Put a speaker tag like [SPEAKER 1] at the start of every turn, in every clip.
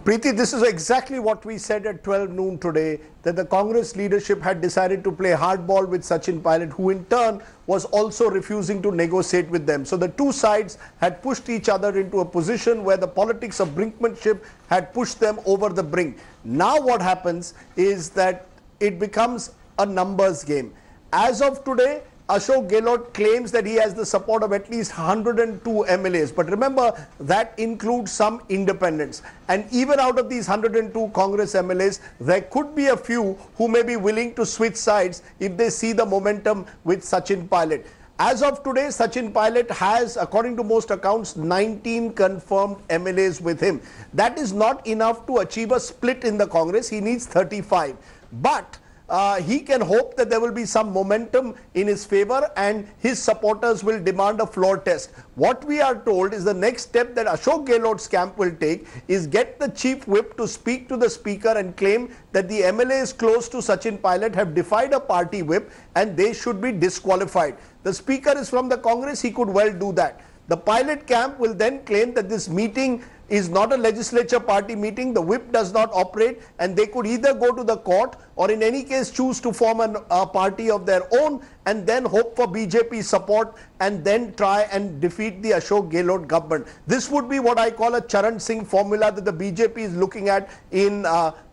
[SPEAKER 1] Preeti, this is exactly what we said at 12 noon today, that the Congress leadership had decided to play hardball with Sachin Pilot, who in turn was also refusing to negotiate with them. So the two sides had pushed each other into a position where the politics of brinkmanship had pushed them over the brink. Now what happens is that it becomes a numbers game. As of today, Ashok Gehlot claims that he has the support of at least 102 MLAs. But remember, that includes some independents. And even out of these 102 Congress MLAs, there could be a few who may be willing to switch sides if they see the momentum with Sachin Pilot. As of today, Sachin Pilot has, according to most accounts, 19 confirmed MLAs with him. That is not enough to achieve a split in the Congress. He needs 35. But he can hope that there will be some momentum in his favor and his supporters will demand a floor test. What we are told is the next step that Ashok Gehlot's camp will take is get the chief whip to speak to the speaker and claim that the MLAs close to Sachin Pilot have defied a party whip and they should be disqualified. The speaker is from the Congress, he could well do that. The Pilot camp will then claim that this meeting is not a legislature party meeting, the whip does not operate, and they could either go to the court or in any case choose to form a party of their own and then hope for BJP support and then try and defeat the Ashok Gehlot government. This would be what I call a Charan Singh formula that the BJP is looking at in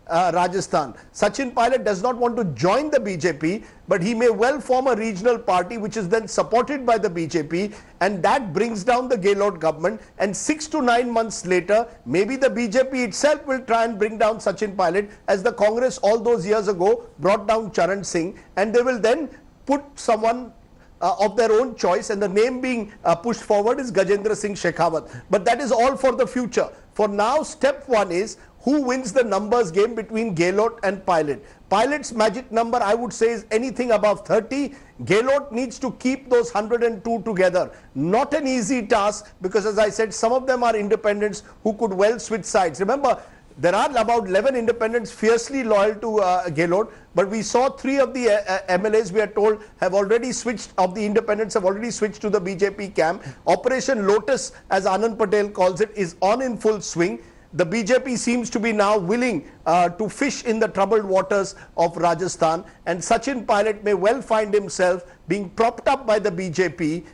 [SPEAKER 1] Rajasthan. Sachin Pilot does not want to join the BJP, but he may well form a regional party which is then supported by the BJP, and that brings down the Gehlot government, and 6 to 9 months later maybe the BJP itself will try and bring down Sachin Pilot, as the Congress all those years ago brought down Charan Singh, and they will then put someone of their own choice, and the name being pushed forward is Gajendra Singh Shekhawat. But that is all for the future. For now, step one is who wins the numbers game between Gehlot and Pilot. Pilot's magic number, I would say, is anything above 30. Gehlot needs to keep those 102 together. Not an easy task because, as I said, some of them are independents who could well switch sides. Remember, there are about 11 independents fiercely loyal to Gehlot, but we saw 3 of the MLAs, we are told, have already switched, of the independents have already switched to the BJP camp. Operation Lotus, as Anand Patel calls it, is on in full swing. The BJP seems to be now willing to fish in the troubled waters of Rajasthan, and Sachin Pilot may well find himself being propped up by the BJP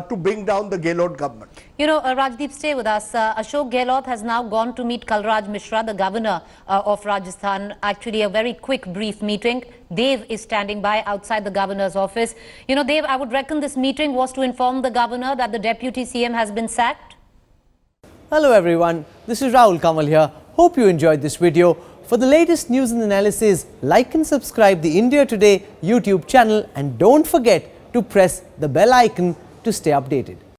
[SPEAKER 1] to bring down the Gehlot government.
[SPEAKER 2] You know, Rajdeep, stay with us. Ashok Gehlot has now gone to meet Kalraj Mishra, the governor of Rajasthan. Actually, a very quick, brief meeting. Dev is standing by outside the governor's office. You know, Dev, I would reckon this meeting was to inform the governor that the deputy CM has been sacked.
[SPEAKER 3] Hello everyone, this is Rahul Kamal here. Hope you enjoyed this video. For the latest news and analysis, like and subscribe the India Today YouTube channel, and don't forget to press the bell icon to stay updated.